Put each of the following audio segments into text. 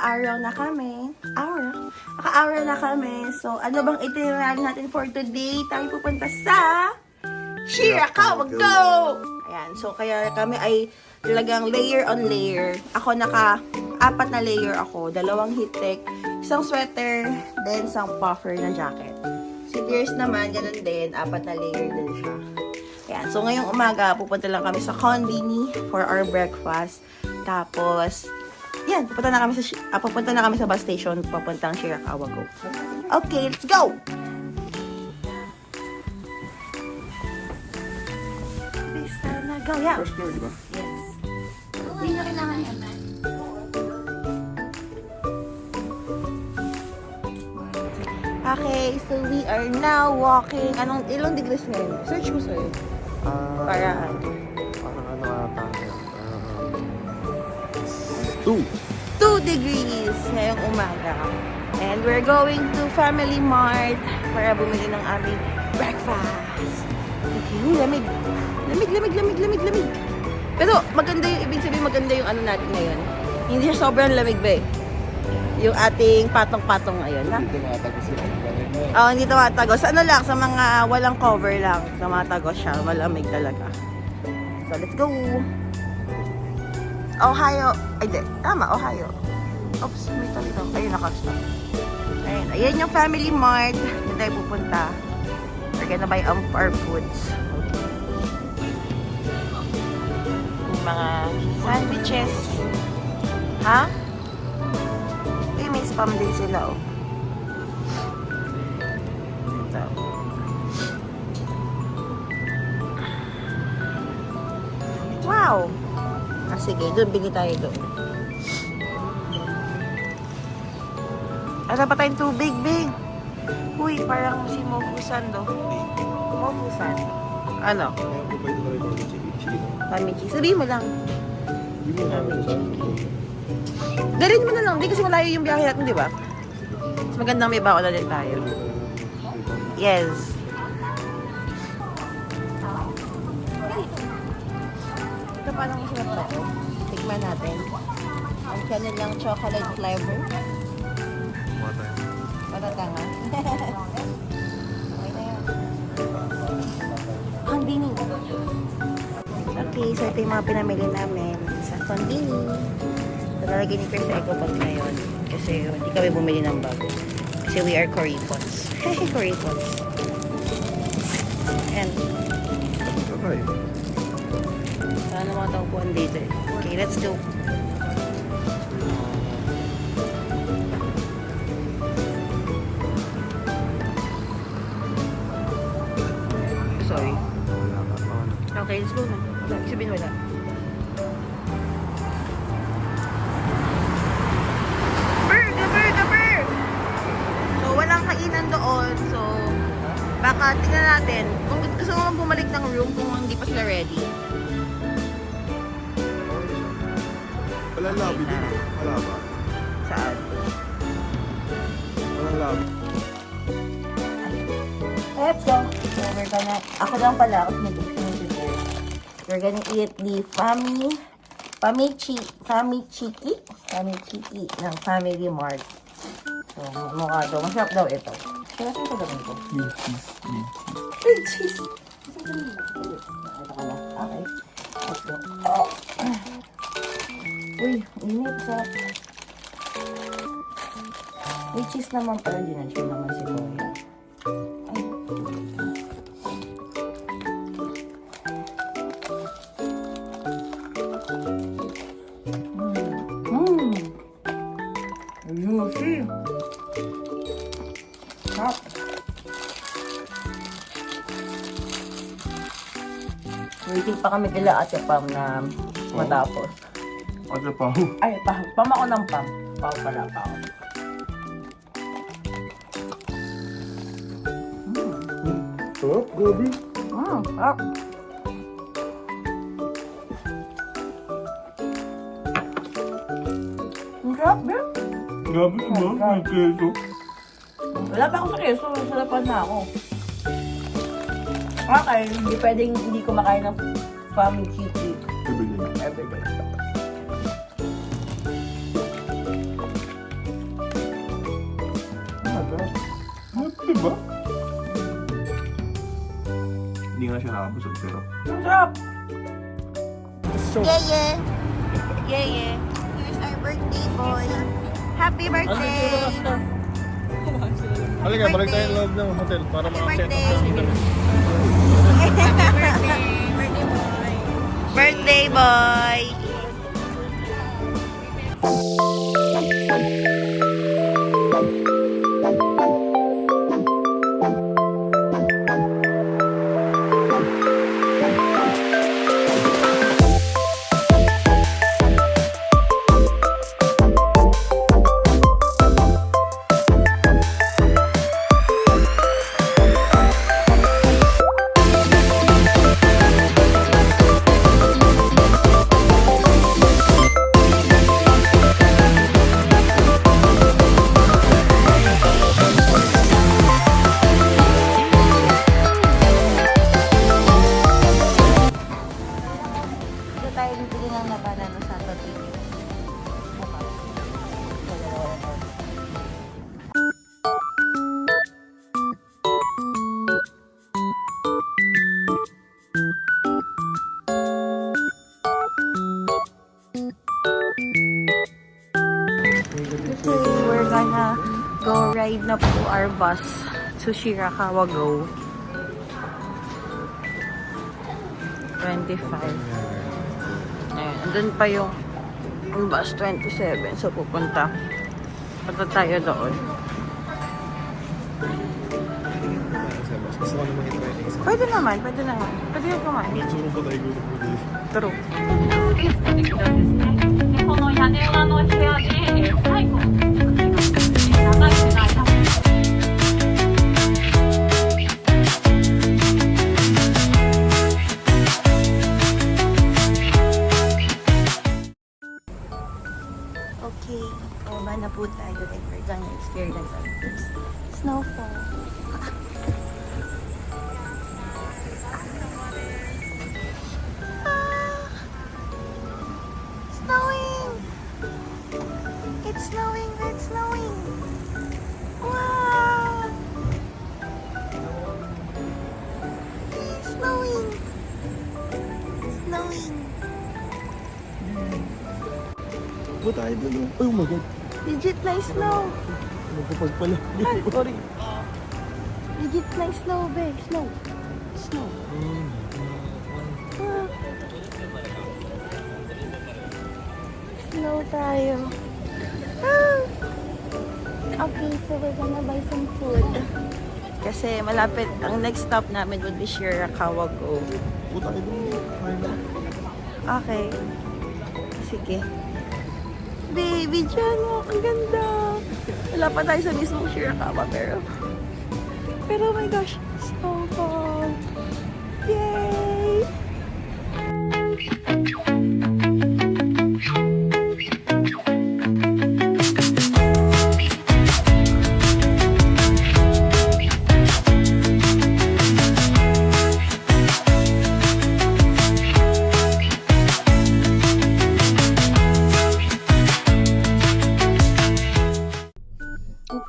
naka-araw na kami. Naka-araw na kami. So, ano bang itinerary natin for today? Tayo pupunta sa Shirakawa Go! Ayan, so kaya kami ay talagang layer on layer. Ako naka-4 na layer ako. 2 heat-tech, isang sweater, then isang puffer na jacket. Si Dears naman, ganun din. 4 na layer din siya. Ayan, so ngayong umaga, pupunta lang kami sa Konbini for our breakfast. Tapos, yan, pupunta na kami sa bus station, papuntang Shirakawa Go. Okay, let's go! Basta na go, yeah. First floor, di ba? Yes. Hindi na kailangan yan, man. Okay, so we are now walking. Ilang degrees ngayon? Search mo sa'yo. Para Parang ano ata. 2. 2 degrees ngayong umaga. And we're going to Family Mart para bumili ng aming breakfast. Okay, lamig. Lamig. Pero maganda yung, ibig sabihin maganda yung ano natin ngayon. Hindi siya sobrang lamig ba eh. Yung ating patong-patong ngayon, ha? Hindi tumatagos yung pagkain mo. Oh, hindi tumatagos. Ano lang, sa mga walang cover lang, tumatagos siya. Malamig talaga. So, let's go! Ohio. Ay, di. Tama, Ohio. Oops, may talito. Ayun, nakastop. Ayun, ayan yung Family Mart. Doon tayo pupunta. We're gonna buy our foods. Okay. Yung mga sandwiches. Ha? Ay, may spam din sila, oh. Ito. Wow! Ah, sige, doon, bili tayo doon. Ano pa tayong tubig, Bing? Uy, parang si Mofusan do. Mofusan. Ano? Kaya ko ba ito rin mga chiki? Pamichi. Sabihin mo lang. Hindi mo namin sa Dalhin mo na lang. Di kasi malayo yung biyahe natin, di ba? Mas magandang may bako na din tayo. Yes. Ito parang masarap na ito. Tikman natin. Ang kanilang chocolate flavor. Matatanga. Okay na yun. Konbini. Okay, so ito yung mga pinamili namin sa Konbini. Nalalagay ni Chris sa eco bag ngayon kasi hindi kami bumili ng bago. Kasi we are Coripons. Coripons. And Okay. sana mga taupuan dito eh. Okay, let's go. Sorry. Okay, let's go na. Wala, sabihin wala. So, walang kainan doon. So, baka tingnan natin. Kung gusto mo bumalik ng room kung hindi pa sila ready. Wala lobby din eh. Wala ba? Saan? Wala lobby. Let's go. So, we're gonna... Ako lang pala. Ako nag-eat. We're gonna eat the Famichiki ng Family Mart. So, mukha daw. Masarap daw ito. Kaya saan ko gawin ko? With cheese. Ito ka na. Okay. Let's go. Oh. Uy, init. Sarap. With cheese naman pala. Hindi na siya naman si Boya. Ay. Juicy. Hot. Waiting pa kami kila Ate Pam na matapos. Ate pa. Ay, Pam ako ng Pam. Pam pala pa ako. Sarap, grabe. Sarap. Ang sarap, ba? Grabe naman, may keso. Wala pa ako sa keso. Sarapan na ako. Okay, hindi pwedeng hindi kumakain ng family chicken Everyday. everyday. na siya nakabusog pero... Ang sarap! Yeah, yeah! Yeah, yeah! Here's our birthday boy! Happy birthday! Halika, balik tayo loob ng hotel para makacheck Birthday! Birthday boy! Ito tayo bibili ng labanan sa Totino. Okay, we're gonna go ride na po our bus to Shirakawa Go. 25. Ayan, andun pa yung bus 27. So, punta tayo doon. Gusto ko naman i-try na isa. Pwede naman. Pwede yung kumain. Siguro po tayo gulo po dito. True. この屋根裏の部屋で最後長い世代だ Okay, baba na po tayo and we're gonna experience our first snowfall. Snowing! It's snowing! It's snowing! Wow! It's snowing! Snowing! Po tayo doon. Oh my God. Legit na snow! Magpapag pala. Sorry. Legit na snow, be. Snow. Snow. Ah. Snow tayo. Ah. Okay, so we're gonna buy some food. Kasi malapit, ang next stop namin would be Shirakawa Go. Po tayo doon. Ayun na. Okay. Sige. Baby, dyan mo. Ang ganda. Wala pa tayo sa mismong Shirakawa, pero oh my gosh, snowfall. Yay!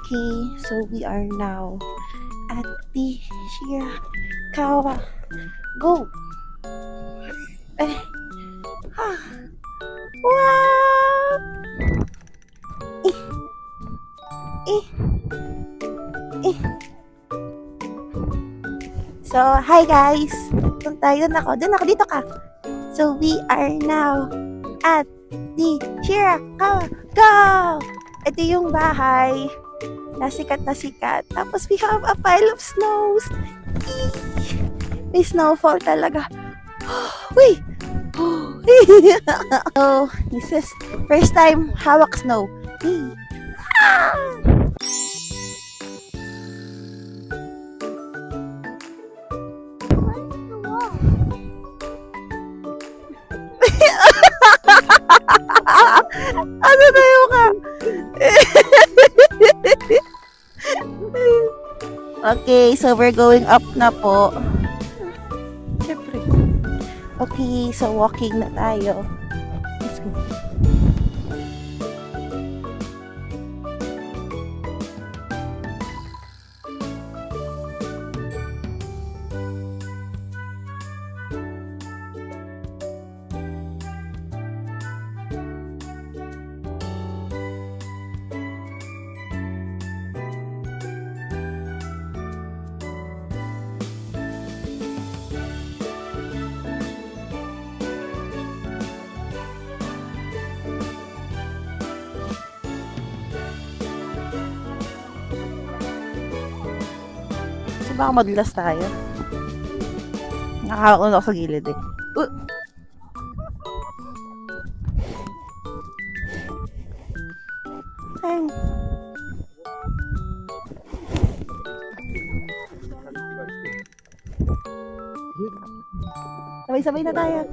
Okay, so we are now at the Shirakawa Go. Eh. Ah. Wow! Eh. Eh. Eh. So, hi guys! Doon ako. Dito ka. So, we are now at the Shirakawa Go! Ito yung bahay. Nasikat na sikat. Tapos we have a pile of snows. Eee! May snowfall talaga. Uy! So, this is first time hawak snow. Eee! Ah! Ano na yung ka? Okay, so we're going up na po. Siyempre. Okay, so walking na tayo. Let's go. Baka madulas tayo. Nakakakon ako sa gilid eh. Ay. Sabay-sabay na tayo.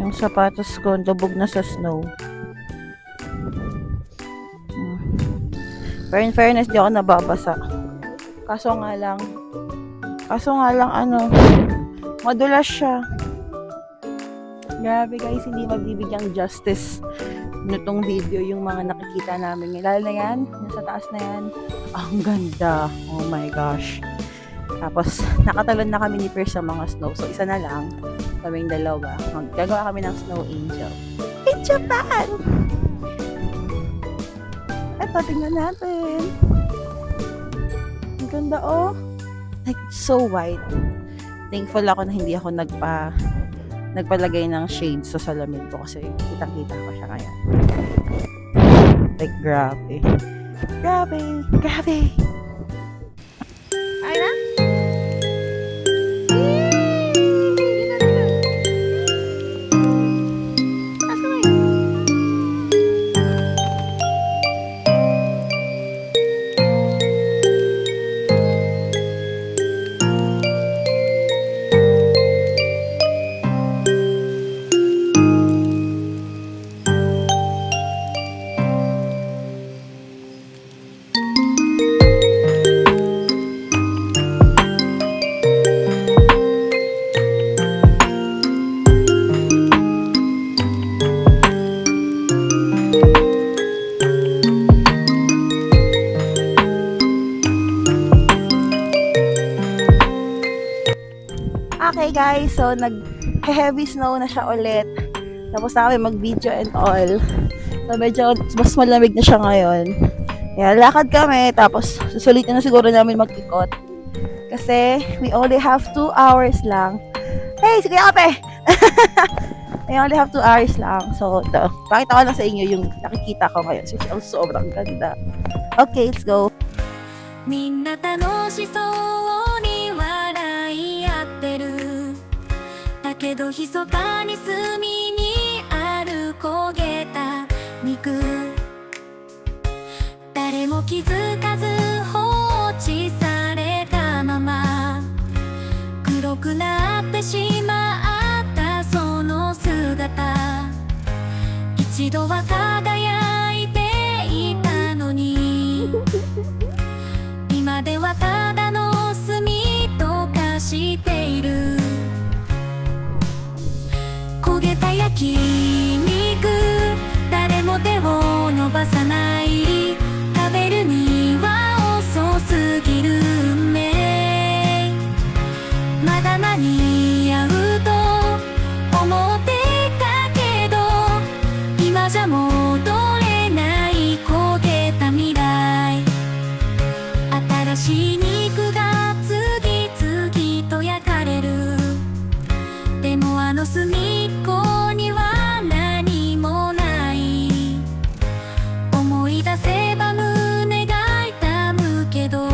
Yung sapatos ko, lubog na sa snow. Pero in fairness, di ako nababasa. Kaso nga lang, madulas siya. Grabe guys, hindi magbibigyang justice nitong video yung mga nakikita namin. Lalo na yan, nasa taas na yan. Ang ganda. Oh my gosh. Tapos, nakatalon na kami ni Per sa mga snow. So, isa na lang. Kaming dalawa. Gagawa kami ng snow angel. In Japan! Eto, tingnan natin. Ang ganda, oh. Like, so white. Thankful ako na hindi ako nagpalagay ng shades sa salamin ko kasi kitang-kita ko siya ngayon. Like, grabe. Grabe! Grabe! Ay na? Okay guys, so nag-heavy snow na siya ulit. Tapos na kami mag-video and all. So medyo mas malamig na siya ngayon. Kaya lakad kami, tapos susulitin na siguro namin mag-ikot. Kasi we only have 2 hours lang. Hey, sige kape! We only have 2 hours lang. So, ito. Pakita ko lang sa inyo yung nakikita ko ngayon. So, sobrang ganda. Okay, let's go. みんな楽しそうに笑い合ってるだけど密かに隅にある焦げた肉誰も気づかず放置されたまま黒くなってしまったその姿一度は輝いていたのに今ではただの炭と化している焦げた焼肉誰も手を伸ばさない食べるには遅すぎる運命まだ間に合うと思ってたけど今じゃ戻れない焦げた未来新しい肉が次々と焼かれるでもあの隅っこには何もない思い出せば胸が痛むけど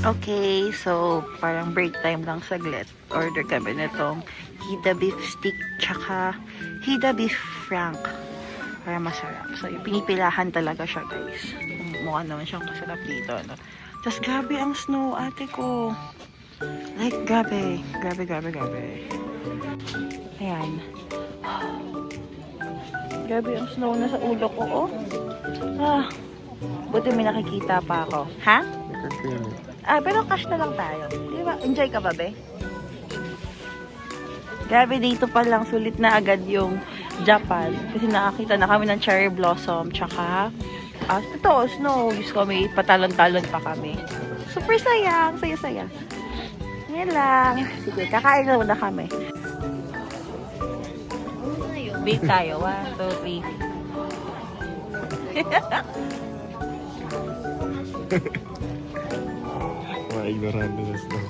Okay, so parang break time lang saglit. Order kami nitong Hida Beef Stick tsaka Hida Beef Frank. Para masarap. So, pinipilahan talaga siya, guys. Mukha naman siyang masarap dito. No? Tapos, grabe ang snow, ate ko. Like, grabe. Grabe. Ayan. Grabe ang snow na sa ulo ko, oh. Buti may nakikita pa ako. Ha? Pero cash na lang tayo. Di ba? Enjoy ka ba, be? Grabe, dito pa lang sulit na agad yung Japan. Kasi nakakita na kami ng cherry blossom. Tsaka, ito, snow. Diyos ko, may patalon-talon pa kami. Super saya. Saya. Yan lang. Sige, kakain na muna kami. Wait tayo. 1, 2, 3. Mga ignorante na sila.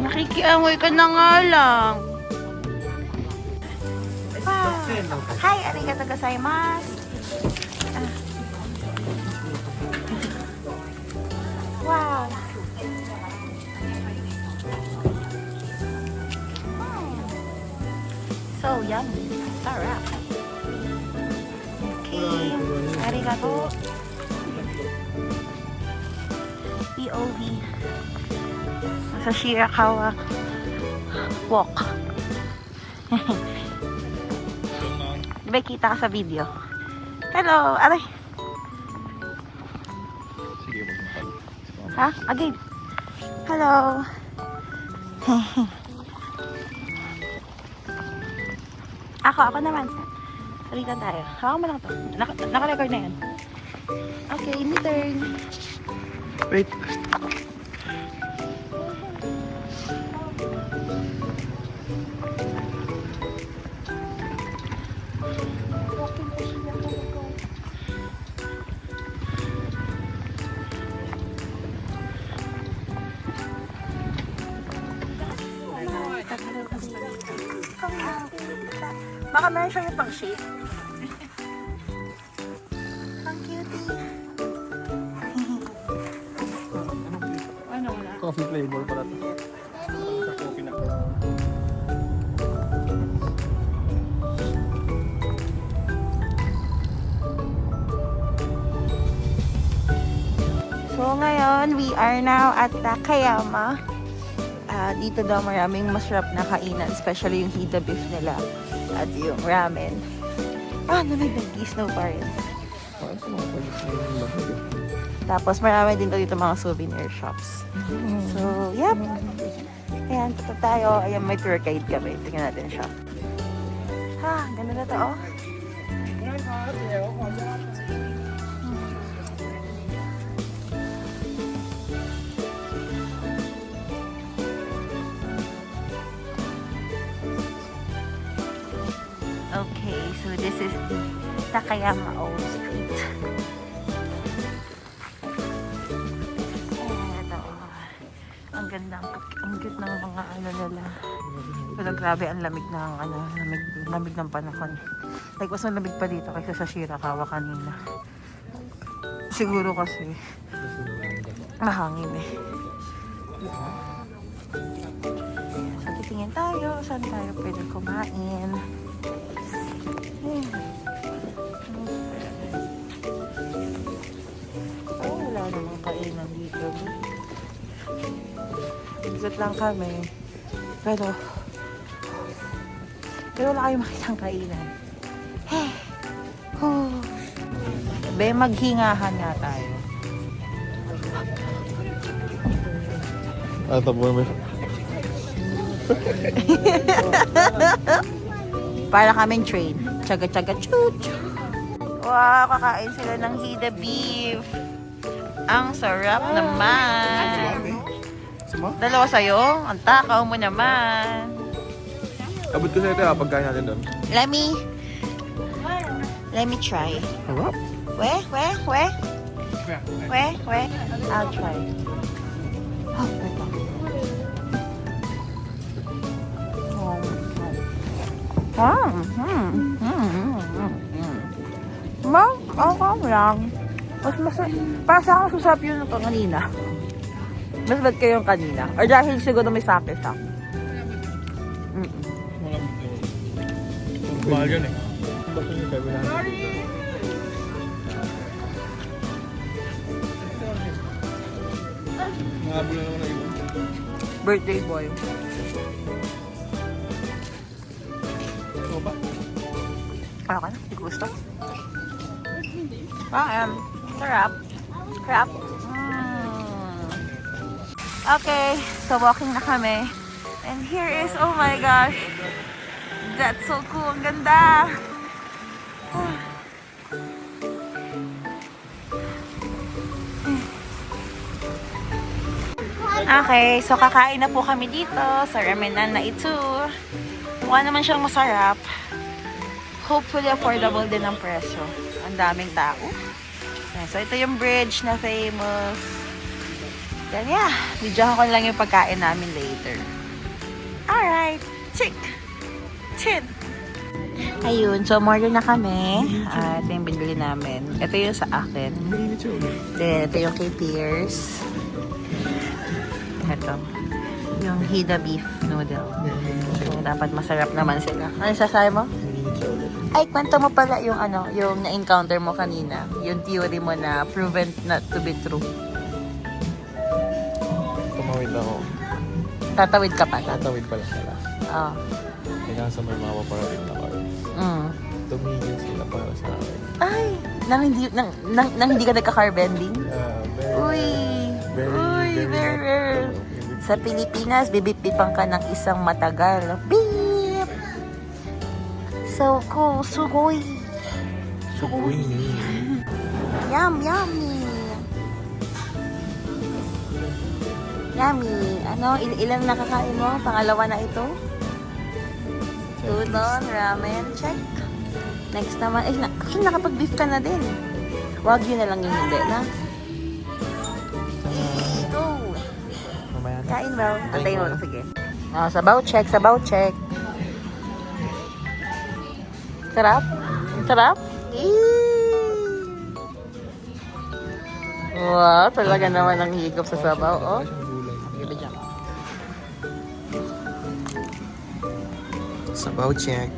Nakikiamoy ka na nga lang. Hi, arigatou gozaimasu. Wow. So yummy. Sarap. Okay. Arigatou. POV. Sa Shirakawa walk. Diba kita ka sa video? Hello! Aray! Sige, Ha? Again. Hello! Ako naman. Salitan tayo. Hawak mo lang to. Naka-record na yan. Okay, me turn. Wait. Baka meron siya yung pang-shape. Ang cutie. Coffee flavor pala to. Sa coffee na. So ngayon, we are now at Takayama. Dito daw maraming masarap na kainan, especially yung hita beef nila at yung ramen. Namig nag-snow pa rin. Tapos marami din daw dito mga souvenir shops. So, yep. Ayan, tutok tayo. Ayan, may tour guide kami. Tingnan natin siya. Ganda na to, oh. Okay, so this is the Takayama Old Street. Ayan, ito. Ang ganda, ang cute ng mga ano nila. Pero grabe, ang lamig ng lamig ng panahon. Like, mas malamig pa dito kaysa sa Shirakawa kanina. Siguro kasi mahangin eh. So, titingin tayo. Saan tayo pwede kumain? Wala namang kainan dito. Exit lang kami. Pero wala kayong makitang kainan. Be, maghingahan nga tayo. Tabo naman. Para kaming train. Tsaga-tsaga, chut. Wow, kakain sila ng hida beef. Ang sarap naman. Dalawa sa'yo? Ang takaw mo naman. Abot ko sa'yo ito pagkain natin doon. Let me try. Harap. Where? I'll try. Oh, wait lang. Okay lang. Mas para sa akin, masasarap yun ito kanina. Mas ba't kayo yung kanina? Or dahil siguro may sake siya. Mahal yan eh. Basta nyo sabi na. Nakabula naman na iba. Birthday boy. Ito ba? Ano ka na? Hindi ko gusto. Sarap. Crap. Okay, so walking na kami. And here is, oh my gosh. That's so cool. Ang ganda. Okay, so kakain na po kami dito sa Ramenan na ito. Mukha naman siyang masarap. Hopefully affordable din ang presyo. Ang daming tao. Ayan, so ito yung bridge na famous. Then yeah, videohan ko lang yung pagkain namin later. Alright, chick! Chin! Ayun, so order na kami. Ito yung binili namin. Ito yung sa akin. Then ito yung kay Pierce. Ito. Yung Hida beef noodle. So, dapat masarap naman sila. Ano sasabi mo? Ay, kwento mo pala yung ano, yung na-encounter mo kanina. Yung theory mo na proven not to be true. Tumawid ako. Tatawid ka pa. Tatawid pala sila. Oo. Kaya sa may mga parating na car. Tumigil sila para sa akin. Ay, nang hindi ka nagka-car bending? Uy! Very rare. Sa Pilipinas, bibip-bipang ka ng isang matagal. Beep! So cool. Sugoi. Yummy. Yummy. Ano, ilan nakakain mo? Pangalawa na ito? Udon, ramen, check. Next naman, actually nakapag-beef ka na din. Wagyu na lang yung hindi, na? Go! Mamaya na. Kain daw. Antayin mo lang, sige. Sabaw check. Sarap? Sarap? Wow, talaga naman ang higop sa sabaw, oh. Give it Sabaw check.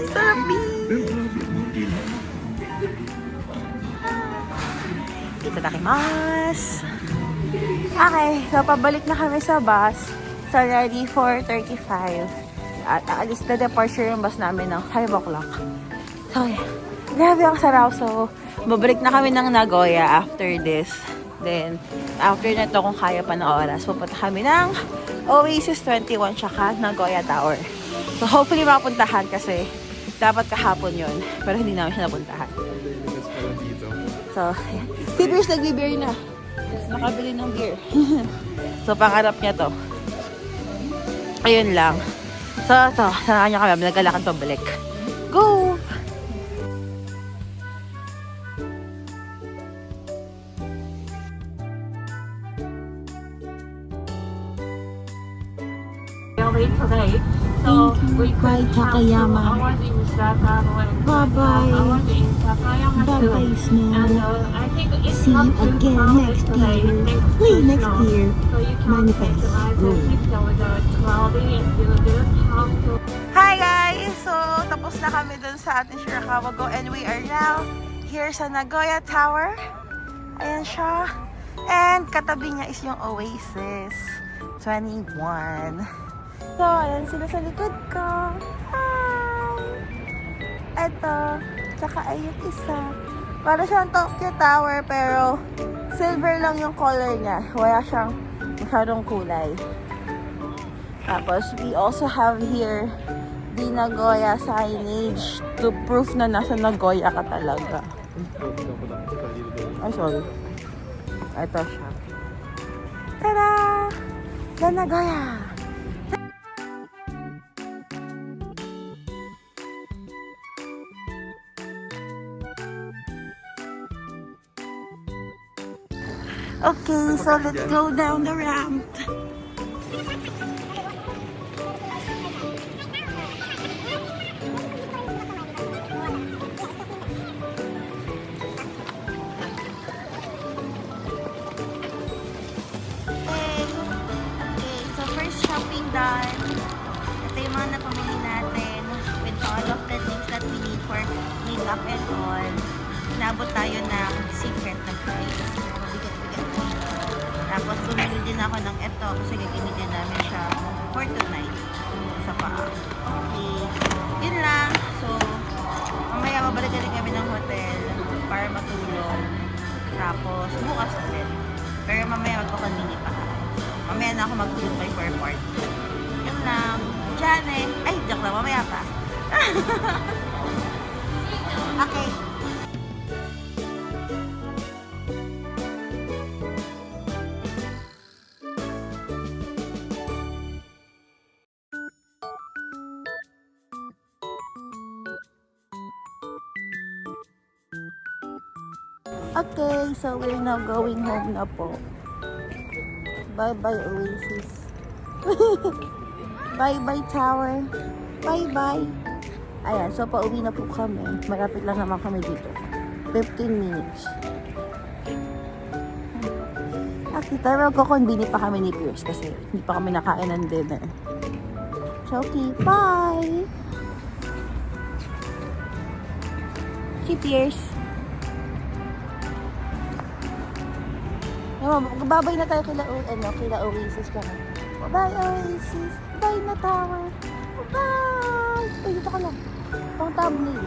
Sarap, Itadakimasu. Okay, so pabalik na kami sa bus. So ready for 35. At aalis na departure yung bus namin ng 5 o'clock. So yeah, grabe ang sarap. So babalik na kami ng Nagoya after this. Then after na to, kung kaya pa ng oras, pupunta kami ng Oasis 21 tsaka Nagoya Tower. So hopefully mapuntahan kasi dapat kahapon yun. Pero hindi namin siya napuntahan. So, yeah. Si Pierce nag-beer na. Nakabili ng beer. So, pangarap niya to. Ayun lang. So, ito. Saan niya kami? Naglalakad pabalik. Go! Today. So we Bye, could have 2 Takayama. hours in Osaka and Bye-bye. 2 hours in Takayama too. Bye-bye, Snow. And I think it's See not you too again crowded next today. year. Thanks to Wait, next snow. year. So you can Manifest. take the Go. picture whether it's cloudy and you don't have to. Hi guys! So, tapos na kami dun sa ating Shirakawa Go and we are now here sa Nagoya Tower. Ayan siya. And katabi niya is yung Oasis 21. So, ayan sila sa likod ko. Hi! Eto. Tsaka ay yung isa. Para siyang Tokyo Tower pero silver lang yung color niya. Wala siyang masyadong kulay. Tapos, we also have here the Nagoya signage to proof na nasa Nagoya ka talaga. Ay, sorry. Ito siya. Tada! The Nagoya! Okay, so let's go down the ramp. Okay, so first shopping done. Ito yung mga napamili natin with all of the things that we need for makeup and all. Nabot tayo ng secret na price. Mabigat-bigat po siya. Tapos bumili din ako ng ito kasi gagamitin namin siya for tonight sa paa. Okay. Yun lang. So, mamaya babalik na rin kami ng hotel para matulog. matulog. Tapos, bukas ulit. Pero mamaya magpapanini pa. Mamaya na ako magtulog by 4:40. Yun lang. Jane. Ay, joke lang. Mamaya pa. Okay. Okay, so we're now going home na po. Bye-bye, Oasis. Bye-bye, Tower. Bye-bye. Ayan, so pauwi na po kami. Malapit lang naman kami dito. 15 minutes. Okay, pero magkukonbini pa kami ni Pierce kasi hindi pa kami nakain ng dinner. So, okay, bye! Si Pierce. Babay na tayo kila Oasis ka na. Bye, Oasis. Bye na, Tower. Bye! Ay, dito ka lang. Pang thumbnail.